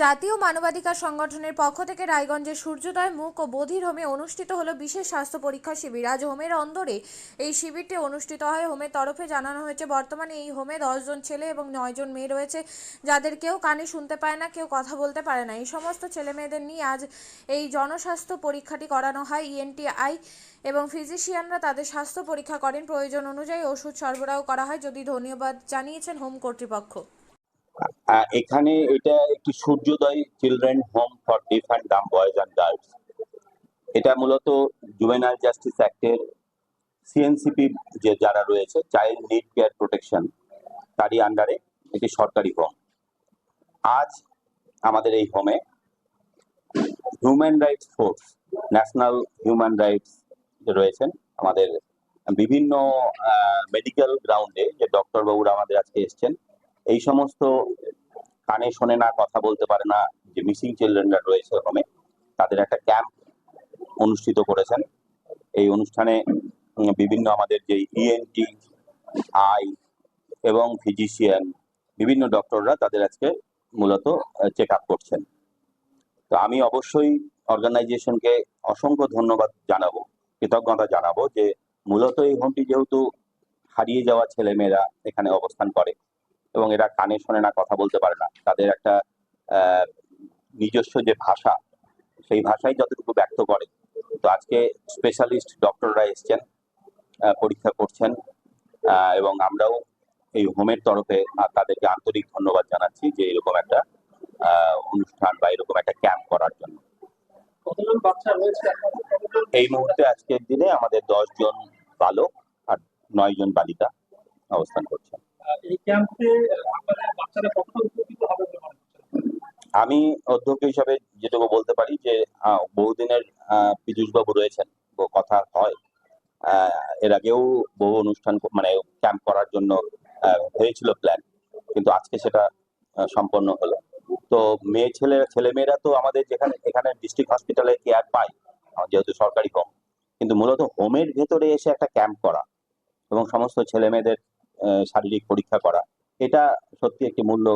জাতীয় মানবাধিকার সংগঠনের পক্ষ থেকে রায়গঞ্জের সূর্যোদয় মুখ ও বধির হোমে অনুষ্ঠিত হলো বিশেষ স্বাস্থ্য পরীক্ষা শিবির। আজ হোমের অন্দরে এই শিবিরটি অনুষ্ঠিত হয়। হোমের তরফে জানানো হয়েছে, বর্তমানে এই হোমে 10 জন ছেলে এবং 9 জন মেয়ে রয়েছে, যাদের কেউ কানে শুনতে পায় না, কেউ কথা বলতে পারে না। এই সমস্ত ছেলে মেয়েদের নিয়ে আজ এই জনস্বাস্থ্য পরীক্ষাটি করানো হয়। ইএনটিআই এবং ফিজিশিয়ানরা তাদের স্বাস্থ্য পরীক্ষা করেন। প্রয়োজন অনুযায়ী ওষুধ সরবরাহ করা হয়। যদি ধন্যবাদ জানিয়েছেন হোম কর্তৃপক্ষ। এখানে এটা একটি সূর্যোদয় children home for ডিফ and Dam boys and girls. এটা মূলত জুভেনাইল জাস্টিস অ্যাক্টের সিএনসিপি যে যারা রয়েছে, চাইল্ড নিড কেয়ার প্রোটেকশন, তারই আন্ডারে একটি সরকারি হোম। আজ আমাদের এই হোমে human rights force, national human rights রয়েছেন, আমাদের বিভিন্ন মেডিকেল গ্রাউন্ডে যে ডক্টর বাবুরা আমাদের আজকে এসছেন, এই সমস্ত কানে শোনে না, কথা বলতে পারে না যে মিসিং চিলড্রেনরা রয়েছে হোমে, তাদের একটা ক্যাম্প অনুষ্ঠিত করেছেন। এই অনুষ্ঠানে বিভিন্ন আমাদের যে ইএনটি, আই এবং ফিজিশিয়ান, বিভিন্ন ডক্টররা তাদের আজকে মূলত চেক আপ করছেন। তো আমি অবশ্যই অর্গানাইজেশনকে অসংখ্য ধন্যবাদ জানাবো, কৃতজ্ঞতা জানাবো যে মূলত এই হোমটি যেহেতু হারিয়ে যাওয়া ছেলেমেয়েরা এখানে অবস্থান করে এবং এরা কানে শোনে না, কথা বলতে পারে না, তাদের একটা নিজস্ব যে ভাষা, সেই ভাষাই যতটুকু ব্যক্ত করে। তো আজকে স্পেশালিস্ট ডক্টররা এসছেন, পরীক্ষা করছেন, এবং আমরাও এই হোমের তরফে তাদেরকে আন্তরিক ধন্যবাদ জানাচ্ছি যে এরকম একটা অনুষ্ঠান বা এরকম একটা ক্যাম্প করার জন্য। এই মুহূর্তে আজকের দিনে আমাদের 10 জন বালক আর 9 জন বালিকা অবস্থান করছেন। এই ক্যাম্পে আমাদের বাচ্চারা কতটা উপকৃত হবে বলে মনে করছেন? আমি অধ্যক্ষ হিসাবে যেটুকু বলতে পারি যে বহুদিনের পীযূষবাবু রয়েছেন, কথা হয়, এর আগেও বহু অনুষ্ঠান মানে ক্যাম্প করার জন্য হয়েছিল প্ল্যান, কিন্তু আজকে সেটা সম্পন্ন হলো। তো ছেলেমেয়েরা তো আমাদের এখানে ডিস্ট্রিক্ট হসপিটালে কেয়ার পায় যেহেতু সরকারি হোম, কিন্তু মূলত হোমের ভেতরে এসে একটা ক্যাম্প করা এবং সমস্ত ছেলে মেয়েদের শারীরিক পরীক্ষা করা, এটা সত্যি একটি মূল্য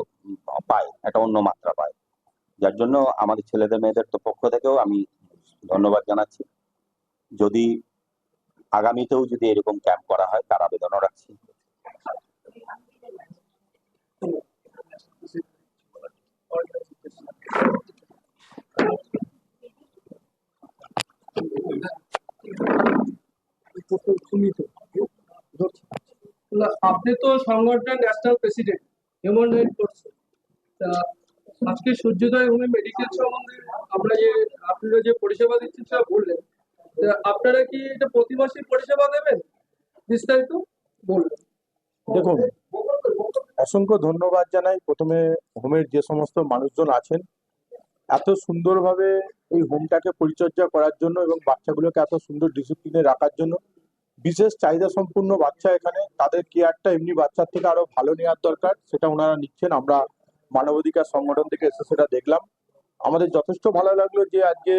পায়, একটা অন্য মাত্রা পায়, যার জন্য আমাদের ছেলেদের মেয়েদের তো পক্ষ থেকেও আমি ধন্যবাদ জানাচ্ছি। যদি আগামীতেও যদি এরকম ক্যাম্প করা হয় তার আবেদনও রাখছি। আপনি তো সংগঠনের ন্যাশনাল প্রেসিডেন্ট, হিউম্যান রাইট করছেন। আজকে সূর্যোদয় হোমে মেডিকেল সম্বন্ধে আপনারা যে পরিষেবা দিচ্ছেন সেটা বললেন, আপনারা কি এটা প্রতি মাসে পরিষেবা দেবেন? বিস্তারিত বলবেন। দেখুন, অসংখ্য ধন্যবাদ জানাই প্রথমে হোমের যে সমস্ত মানুষজন আছেন এত সুন্দরভাবে এই হোমটাকে পরিচর্যা করার জন্য এবং বাচ্চাগুলোকে এত সুন্দর ডিসিপ্লিনে রাখার জন্য। বিশেষ চাহিদা সম্পূর্ণ বাচ্চা এখানে, তাদের কেয়ারটা এমনি বাচ্চার থেকে আরো ভালো নেওয়ার দরকার, সেটা ওনারা নিচ্ছেন। আমরা মানবাধিকার সংগঠন থেকে এসে সেটা দেখলাম, আমাদের যথেষ্ট ভালো লাগলো যে আজকে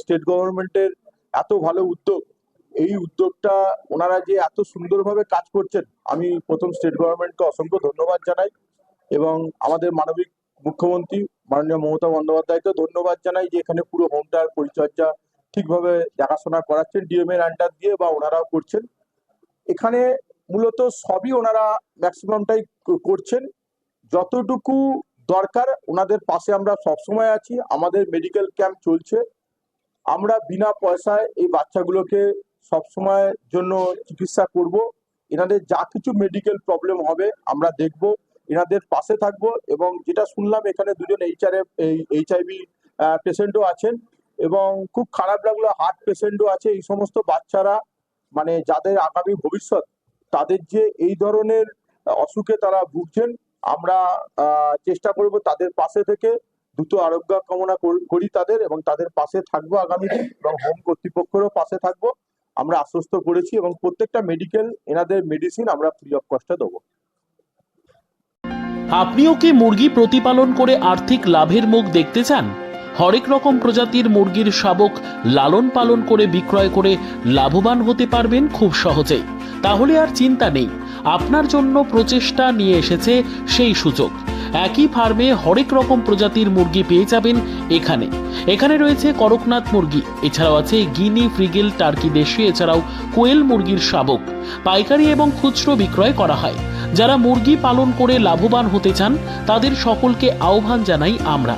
স্টেট গভর্নমেন্টের এত ভালো উদ্যোগ, এই উদ্যোগটা ওনারা যে এত সুন্দরভাবে কাজ করছেন, আমি প্রথম স্টেট গভর্নমেন্টকে অসংখ্য ধন্যবাদ জানাই এবং আমাদের মানবিক মুখ্যমন্ত্রী মাননীয় মমতা বন্দ্যোপাধ্যায়কে ধন্যবাদ জানাই যে এখানে পুরো হোমটার পরিচর্যা ঠিকভাবে দেখাশোনা করাচ্ছেন ডিএম এর আন্ডার দিয়ে, বা ওনারাও করছেন। এখানে মূলত সবই ওনারা ম্যাক্সিমামটাই করছেন, যতটুকু দরকার ওনাদের পাশে আমরা সবসময় আছি। আমাদের মেডিকেল ক্যাম্প চলছে, আমরা বিনা পয়সায় এই বাচ্চাগুলোকে সবসময়ের জন্য চিকিৎসা করব। এনাদের যা কিছু মেডিকেল প্রবলেম হবে আমরা দেখব, এনাদের পাশে থাকবো। এবং যেটা শুনলাম এখানে দুজন এইচআইভি পেশেন্টও আছেন এবং খুব খারাপ লাগলো হার্ট পেশেন্টও আছে। এই সমস্ত বাচ্চারা মানে যাদের আগামী ভবিষ্যৎ, তাদের যে এই ধরনের অসুখে তারা ভুগছেন, আমরা চেষ্টা করব তাদের পাশে থেকে দ্রুত আরোগ্য কামনা করি তাদের, এবং তাদের পাশে থাকবো আগামী দিন, এবং হোম কর্তৃপক্ষেরও পাশে থাকবো আমরা আশ্বস্ত করেছি, এবং প্রত্যেকটা মেডিকেল এনাদের মেডিসিন আমরা ফ্রি অফ কস্টে দেবো। আপনিও কি মুরগি প্রতিপালন করে আর্থিক লাভের মুখ দেখতে চান? হরেক রকম প্রজাতির মুরগির শাবক লালন পালন করে বিক্রয় করে লাভবান হতে পারবেন খুব সহজেই। তাহলে আর চিন্তা নেই, আপনার জন্য প্রচেষ্টা নিয়ে এসেছে সেই সুযোগ। একই ফার্মে হরেক রকম প্রজাতির মুরগি পেয়ে যাবেন এখানে। এখানে রয়েছে করকনাথ মুরগি, এছাড়াও আছে গিনি, ফ্রিগেল, টার্কি দেশি, এছাড়াও কোয়েল মুরগির শাবক। পাইকারি এবং খুচরো বিক্রয় করা হয়। যারা মুরগি পালন করে লাভবান হতে চান তাদের সকলকে আহ্বান জানাই আমরা।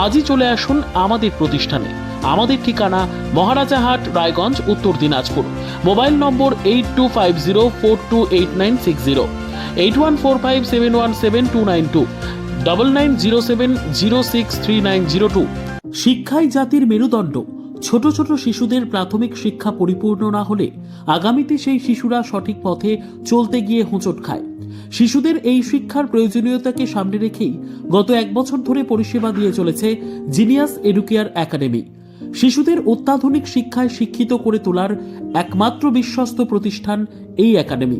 আজই চলে আসুন আমাদের প্রতিষ্ঠানে। আমাদের ঠিকানা মহারাজাহাট, রায়গঞ্জ, উত্তর দিনাজপুর। মোবাইল নম্বর 8250428960, 8145717292, 9907063902। শিক্ষাই জাতির মেরুদণ্ড। ছোট ছোট শিশুদের প্রাথমিক শিক্ষা পরিপূর্ণ না হলে আগামীতে সেই শিশুরা সঠিক পথে চলতে গিয়ে হোঁচট খায়। শিশুদের এই শিক্ষার প্রয়োজনীয়তাকে সামনে রেখেই গত 1 বছর ধরে পরিষেবা দিয়ে চলেছে জিনিয়াস এডুকেয়ার একাডেমি। শিশুদের অত্যাধুনিক শিক্ষায় শিক্ষিত করে তোলার একমাত্র বিশ্বস্ত প্রতিষ্ঠান এই একাডেমি।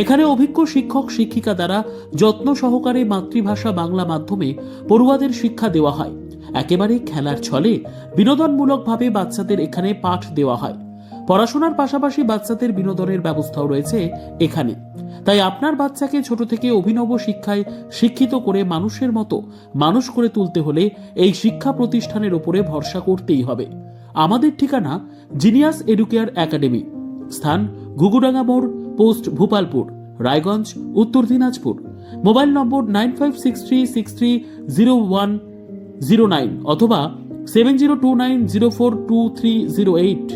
এখানে অভিজ্ঞ শিক্ষক শিক্ষিকা দ্বারা যত্ন সহকারে মাতৃভাষা বাংলা মাধ্যমে পড়ুয়াদের শিক্ষা দেওয়া হয়। একেবারে খেলার ছলে বিনোদনমূলকভাবে বাচ্চাদের এখানে পাঠ দেওয়া হয়। পড়াশোনার পাশাপাশি বাচ্চাদের বিনোদনের ব্যবস্থাও রয়েছে এখানে। তাই আপনার বাচ্চাকে ছোট থেকে অভিনব শিক্ষায় শিক্ষিত করে মানুষের মতো মানুষ করে তুলতে হলে এই শিক্ষা প্রতিষ্ঠানের উপরে ভরসা করতেই হবে। আমাদের ঠিকানা জিনিয়াস এডুকেয়ার একাডেমি, স্থান ঘুঘুডাঙ্গা মোড়, পোস্ট ভূপালপুর, রায়গঞ্জ, উত্তর দিনাজপুর। মোবাইল নম্বর 9563630109 অথবা 7029042308।